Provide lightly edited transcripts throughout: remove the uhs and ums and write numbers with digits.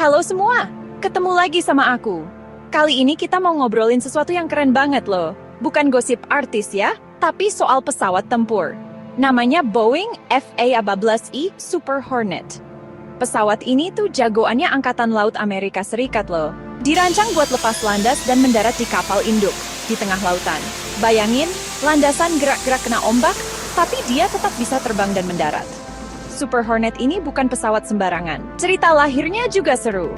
Halo semua, ketemu lagi sama aku. Kali ini kita mau ngobrolin sesuatu yang keren banget loh. Bukan gosip artis ya, tapi soal pesawat tempur. Namanya Boeing FA-18E Super Hornet. Pesawat ini tuh jagoannya Angkatan Laut Amerika Serikat loh. Dirancang buat lepas landas dan mendarat di kapal induk di tengah lautan. Bayangin, landasan gerak-gerak kena ombak, tapi dia tetap bisa terbang dan mendarat. Super Hornet ini bukan pesawat sembarangan. Cerita lahirnya juga seru.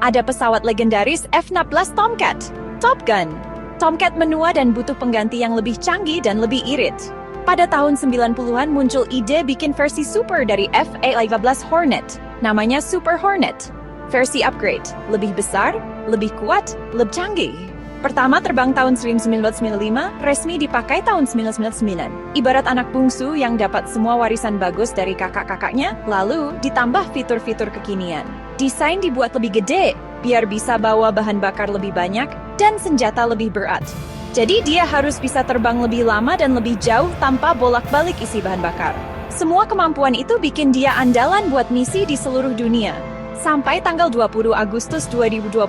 Ada pesawat legendaris F-16 Tomcat, Top Gun. Tomcat menua dan butuh pengganti yang lebih canggih dan lebih irit. Pada tahun 90-an muncul ide bikin versi super dari FA-18 Hornet. Namanya Super Hornet. Versi upgrade, lebih besar, lebih kuat, lebih canggih. Pertama terbang tahun 1995, resmi dipakai tahun 1999. Ibarat anak bungsu yang dapat semua warisan bagus dari kakak-kakaknya, lalu ditambah fitur-fitur kekinian. Desain dibuat lebih gede, biar bisa bawa bahan bakar lebih banyak, dan senjata lebih berat. Jadi dia harus bisa terbang lebih lama dan lebih jauh tanpa bolak-balik isi bahan bakar. Semua kemampuan itu bikin dia andalan buat misi di seluruh dunia. Sampai tanggal 20 Agustus 2025,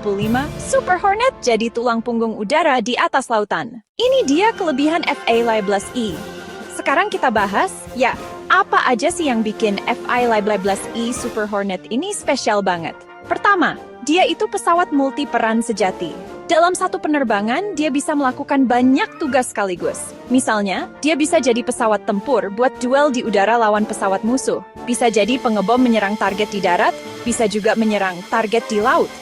Super Hornet jadi tulang punggung udara di atas lautan. Ini dia kelebihan FA-18E. Sekarang kita bahas, ya, apa aja sih yang bikin FA-18E Super Hornet ini spesial banget? Pertama, dia itu pesawat multiperan sejati. Dalam satu penerbangan, dia bisa melakukan banyak tugas sekaligus. Misalnya, dia bisa jadi pesawat tempur buat duel di udara lawan pesawat musuh. Bisa jadi pengebom menyerang target di darat, bisa juga menyerang target di laut.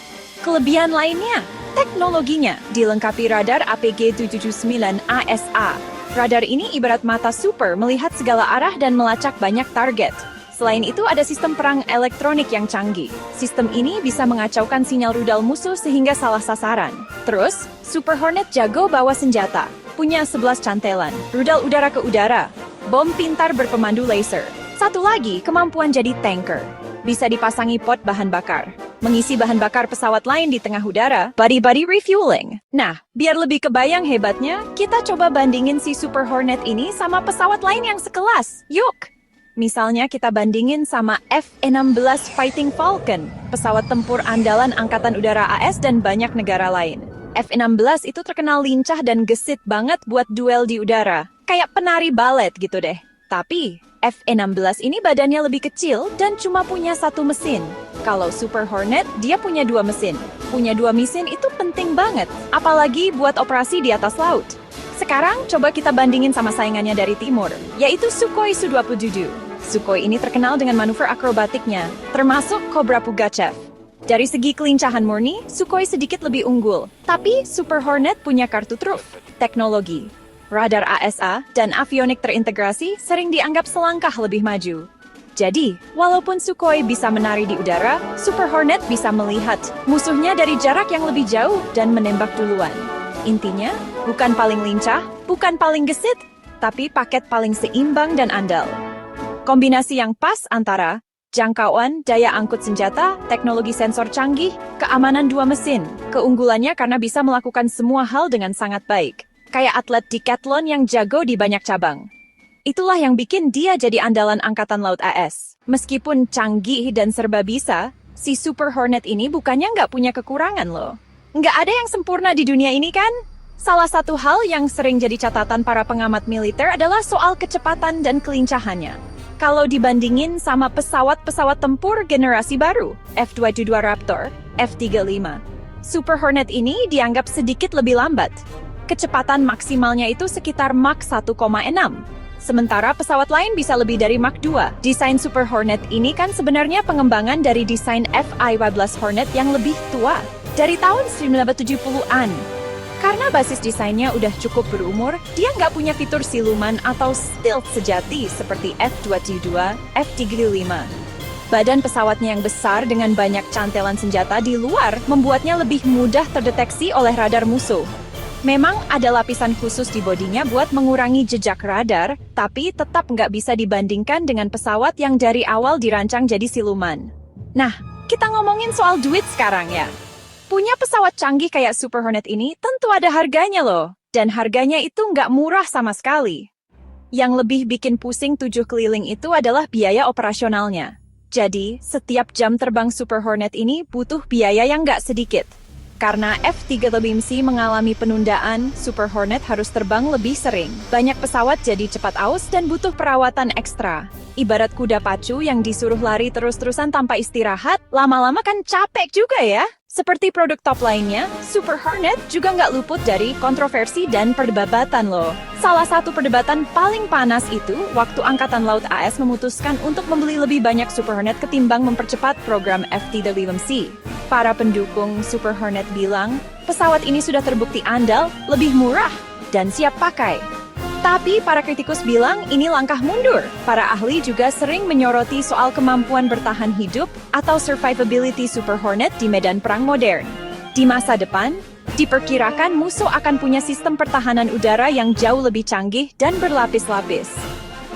Kelebihan lainnya, teknologinya dilengkapi radar APG-779 ASA. Radar ini ibarat mata super melihat segala arah dan melacak banyak target. Selain itu ada sistem perang elektronik yang canggih. Sistem ini bisa mengacaukan sinyal rudal musuh sehingga salah sasaran. Terus, Super Hornet jago bawa senjata. Punya 11 cantelan, rudal udara ke udara, bom pintar berpemandu laser. Satu lagi, kemampuan jadi tanker. Bisa dipasangi pot bahan bakar. Mengisi bahan bakar pesawat lain di tengah udara, body-body refueling. Nah, biar lebih kebayang hebatnya, kita coba bandingin si Super Hornet ini sama pesawat lain yang sekelas. Yuk! Misalnya kita bandingin sama F-16 Fighting Falcon, pesawat tempur andalan Angkatan Udara AS dan banyak negara lain. F-16 itu terkenal lincah dan gesit banget buat duel di udara. Kayak penari balet gitu deh. Tapi, F-16 ini badannya lebih kecil dan cuma punya satu mesin. Kalau Super Hornet, dia punya 2 mesin. Punya 2 mesin itu penting banget, apalagi buat operasi di atas laut. Sekarang, coba kita bandingin sama saingannya dari timur, yaitu Sukhoi Su-27. Sukhoi ini terkenal dengan manuver akrobatiknya, termasuk Cobra Pugachev. Dari segi kelincahan murni, Sukhoi sedikit lebih unggul. Tapi Super Hornet punya kartu truf, teknologi. Radar ASA dan avionik terintegrasi sering dianggap selangkah lebih maju. Jadi, walaupun Sukhoi bisa menari di udara, Super Hornet bisa melihat musuhnya dari jarak yang lebih jauh dan menembak duluan. Intinya, bukan paling lincah, bukan paling gesit, tapi paket paling seimbang dan andal. Kombinasi yang pas antara jangkauan, daya angkut senjata, teknologi sensor canggih, keamanan 2 mesin. Keunggulannya karena bisa melakukan semua hal dengan sangat baik. Kayak atlet decathlon yang jago di banyak cabang. Itulah yang bikin dia jadi andalan Angkatan Laut AS. Meskipun canggih dan serba bisa, si Super Hornet ini bukannya nggak punya kekurangan loh. Nggak ada yang sempurna di dunia ini kan? Salah satu hal yang sering jadi catatan para pengamat militer adalah soal kecepatan dan kelincahannya. Kalau dibandingin sama pesawat-pesawat tempur generasi baru, F-22 Raptor, F-35, Super Hornet ini dianggap sedikit lebih lambat. Kecepatan maksimalnya itu sekitar Mach 1,6. Sementara pesawat lain bisa lebih dari Mach 2. Desain Super Hornet ini kan sebenarnya pengembangan dari desain FA-18 Hornet yang lebih tua, dari tahun 1970-an. Karena basis desainnya udah cukup berumur, dia nggak punya fitur siluman atau stealth sejati seperti F-22, F-35. Badan pesawatnya yang besar dengan banyak cantelan senjata di luar membuatnya lebih mudah terdeteksi oleh radar musuh. Memang ada lapisan khusus di bodinya buat mengurangi jejak radar, tapi tetap nggak bisa dibandingkan dengan pesawat yang dari awal dirancang jadi siluman. Nah, kita ngomongin soal duit sekarang ya. Punya pesawat canggih kayak Super Hornet ini tentu ada harganya loh. Dan harganya itu nggak murah sama sekali. Yang lebih bikin pusing 7 keliling itu adalah biaya operasionalnya. Jadi, setiap jam terbang Super Hornet ini butuh biaya yang nggak sedikit. Karena F-35C mengalami penundaan, Super Hornet harus terbang lebih sering. Banyak pesawat jadi cepat aus dan butuh perawatan ekstra. Ibarat kuda pacu yang disuruh lari terus-terusan tanpa istirahat, lama-lama kan capek juga ya. Seperti produk top lainnya, Super Hornet juga nggak luput dari kontroversi dan perdebatan loh. Salah satu perdebatan paling panas itu waktu Angkatan Laut AS memutuskan untuk membeli lebih banyak Super Hornet ketimbang mempercepat program F-35C. Para pendukung Super Hornet bilang, pesawat ini sudah terbukti andal, lebih murah, dan siap pakai. Tapi para kritikus bilang ini langkah mundur. Para ahli juga sering menyoroti soal kemampuan bertahan hidup atau survivability Super Hornet di medan perang modern. Di masa depan, diperkirakan musuh akan punya sistem pertahanan udara yang jauh lebih canggih dan berlapis-lapis.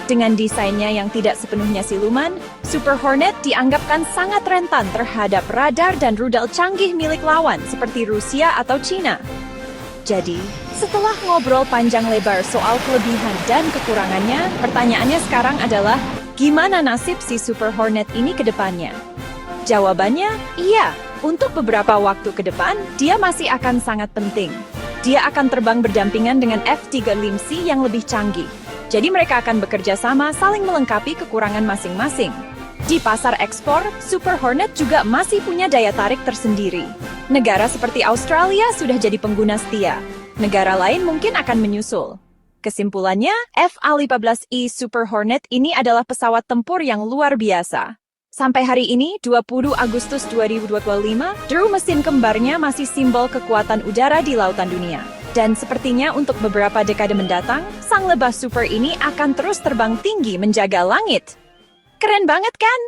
Dengan desainnya yang tidak sepenuhnya siluman, Super Hornet dianggapkan sangat rentan terhadap radar dan rudal canggih milik lawan seperti Rusia atau Cina. Jadi, setelah ngobrol panjang lebar soal kelebihan dan kekurangannya, pertanyaannya sekarang adalah, gimana nasib si Super Hornet ini ke depannya? Jawabannya, iya. Untuk beberapa waktu ke depan, dia masih akan sangat penting. Dia akan terbang berdampingan dengan F-35C yang lebih canggih. Jadi mereka akan bekerja sama saling melengkapi kekurangan masing-masing. Di pasar ekspor, Super Hornet juga masih punya daya tarik tersendiri. Negara seperti Australia sudah jadi pengguna setia. Negara lain mungkin akan menyusul. Kesimpulannya, F-A-15E Super Hornet ini adalah pesawat tempur yang luar biasa. Sampai hari ini, 20 Agustus 2025, deru mesin kembarnya masih simbol kekuatan udara di lautan dunia. Dan sepertinya untuk beberapa dekade mendatang, sang lebah super ini akan terus terbang tinggi menjaga langit. Keren banget kan?